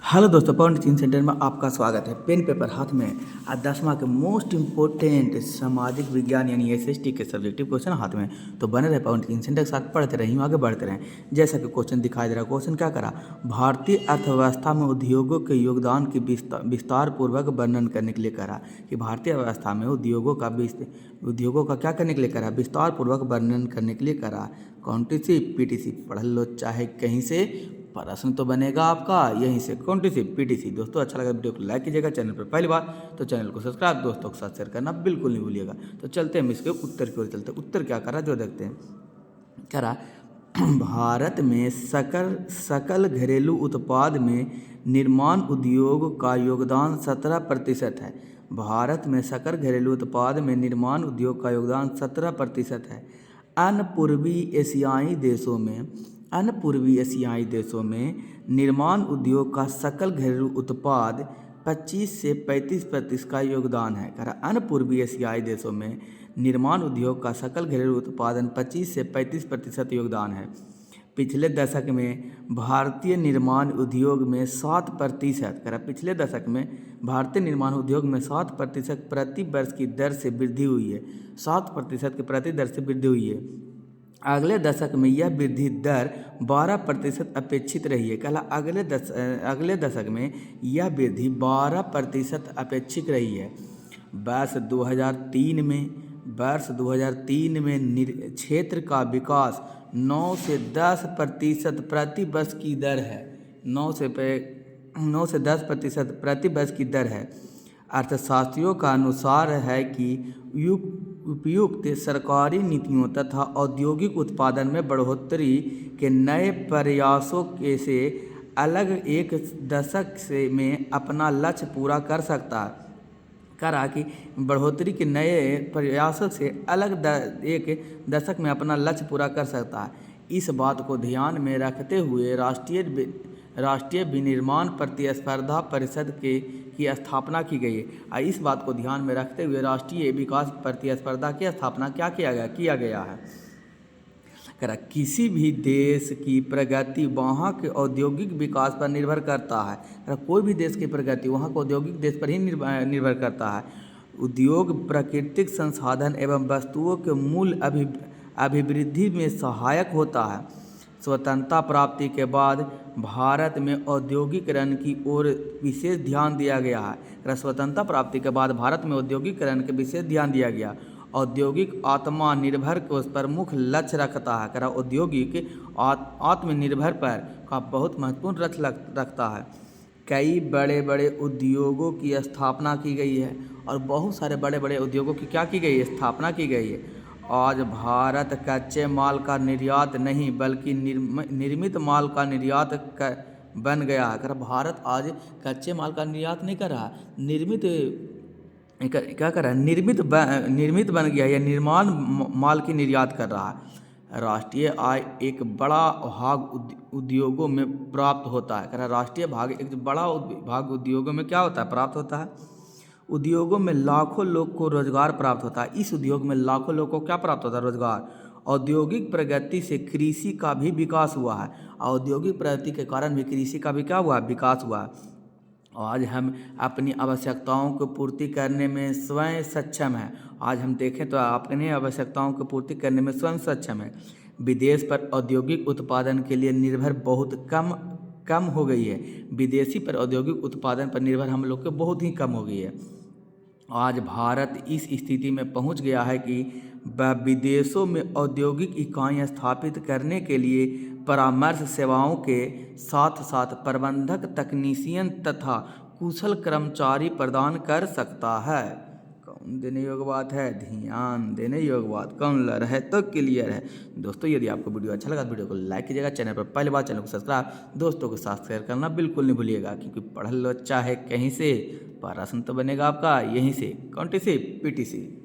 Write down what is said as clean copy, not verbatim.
Hello दोस्तों, पवन teaching centre में आपका स्वागत है। पेन पेपर हाथ में आज 10वां के मोस्ट इम्पोर्टेंट सामाजिक विज्ञान यानी एसएसटी के सब्जेक्टिव क्वेश्चन हाथ में। तो बने रहे पवन टीचिंग सेंटर के साथ, पढ़ते रहें, आगे बढ़ते रहें। जैसा कि क्वेश्चन दिखाई दे रहा है, क्वेश्चन क्या करा, भारतीय अर्थव्यवस्था में उद्योगों के योगदान की विस्तार पूर्वक वर्णन करने के लिए करा कि भारतीय अर्थव्यवस्था में उद्योगों का क्या करने के लिए करा, विस्तार पूर्वक वर्णन करने के लिए करा। कौन-सी पीटीसी पढ़ लो चाहे कहीं से, प्रश्न तो बनेगा आपका यहीं से। कौन-सी पीटीसी। दोस्तों अच्छा लगा वीडियो को लाइक कीजिएगा, चैनल पर पहली बार तो चैनल को सब्सक्राइब, दोस्तों के साथ शेयर करना बिल्कुल नहीं भूलिएगा। तो चलते हैं हम इसके उत्तर की ओर चलते हैं। उत्तर क्या करा जो देखते हैं। कह रहा भारत में सकल घरेलू उत्पाद में निर्माण उद्योग का योगदान 17% है। भारत में सकल घरेलू उत्पाद में निर्माण उद्योग का योगदान 17% है। अन्य पूर्वी एशियाई देशों में निर्माण उद्योग का सकल घरेलू उत्पाद 25 से 35% का योगदान है। कह रहा अन्य पूर्वी एशियाई देशों में निर्माण उद्योग का सकल घरेलू उत्पादन 25 से 35% योगदान है। पिछले दशक में भारतीय निर्माण उद्योग में 7%, कह रहा पिछले दशक में भारतीय निर्माण उद्योग में 7% प्रति वर्ष की दर से वृद्धि हुई है। 7% की प्रति दर से वृद्धि हुई है। अगले दशक में यह वृद्धि दर 12% अपेक्षित रही है। कहला अगले दशक में यह वृद्धि 12% अपेक्षित रही है। वर्ष 2003 में क्षेत्र का विकास 9 से 10% प्रति वर्ष की दर है। 9 से 10% प्रति वर्ष की दर है। अर्थशास्त्रियों का अनुसार है कि उपयुक्त सरकारी नीतियों तथा औद्योगिक उत्पादन में बढ़ोतरी के नए प्रयासों से अलग एक दशक में अपना लक्ष्य पूरा कर सकता है। करा कि बढ़ोतरी के नए प्रयासों से अलग एक दशक में अपना लक्ष्य पूरा कर सकता है। इस बात को ध्यान में रखते हुए राष्ट्रीय विनिर्माण प्रतिस्पर्धा परिषद की स्थापना की गई है। इस बात को ध्यान में रखते हुए राष्ट्रीय विकास प्रतिस्पर्धा की स्थापना किया गया है। करा किसी भी देश की प्रगति वहाँ के औद्योगिक विकास पर निर्भर करता है। कोई भी देश की प्रगति वहाँ के औद्योगिक देश पर ही निर्भर करता है। उद्योग प्राकृतिक संसाधन एवं वस्तुओं के मूल अभिवृद्धि में सहायक होता है। स्वतंत्रता प्राप्ति के बाद भारत में औद्योगिकरण की ओर विशेष ध्यान दिया गया है। स्वतंत्रता प्राप्ति के बाद भारत में औद्योगिकरण के विशेष ध्यान दिया गया। औद्योगिक आत्मनिर्भर को प्रमुख लक्ष्य रखता है। करा औद्योगिक आत्मनिर्भर पर का बहुत महत्वपूर्ण लक्ष्य रखता है। कई बड़े बड़े उद्योगों की स्थापना की गई है और बहुत सारे बड़े बड़े उद्योगों की क्या की गई है, स्थापना की गई है। आज भारत कच्चे माल का निर्यात नहीं बल्कि निर्मित माल का निर्यात बन गया है। कर भारत आज कच्चे माल का निर्यात नहीं कर रहा, क्या कर रहा है, निर्मित बन गया या निर्माण माल की निर्यात कर रहा है। राष्ट्रीय आय एक बड़ा भाग उद्योगों में प्राप्त होता है। कह रहा राष्ट्रीय भाग एक बड़ा भाग उद्योगों में क्या होता है, प्राप्त होता है। उद्योगों में लाखों लोग को रोजगार प्राप्त होता है। इस उद्योग में लाखों लोगों को क्या प्राप्त होता है, रोजगार। औद्योगिक प्रगति से कृषि का भी विकास हुआ है। औद्योगिक प्रगति के कारण भी कृषि का भी क्या हुआ, विकास हुआ। आज हम अपनी आवश्यकताओं को पूर्ति करने में स्वयं सक्षम हैं। आज हम देखें तो अपनी आवश्यकताओं को पूर्ति करने में स्वयं सक्षम है। विदेश पर औद्योगिक उत्पादन के लिए निर्भर बहुत कम हो गई है। विदेशी पर औद्योगिक उत्पादन पर निर्भर हम लोग को बहुत ही कम हो गई है। आज भारत इस स्थिति में पहुंच गया है कि वह विदेशों में औद्योगिक इकाइयाँ स्थापित करने के लिए परामर्श सेवाओं के साथ साथ प्रबंधक, तकनीशियन तथा कुशल कर्मचारी प्रदान कर सकता है। कौन देने योग्य बात है, ध्यान देने योग्य बात। कौन लड़ है तो क्लियर है। दोस्तों यदि आपको वीडियो अच्छा लगा तो वीडियो को लाइक कीजिएगा, चैनल पर पहली बार चैनल को सब्सक्राइब, दोस्तों के साथ शेयर करना बिल्कुल नहीं भूलिएगा, क्योंकि पढ़ लो चाहे कहीं से, प्रश्न तो बनेगा आपका यहीं से। कौन-सी पीटीसी।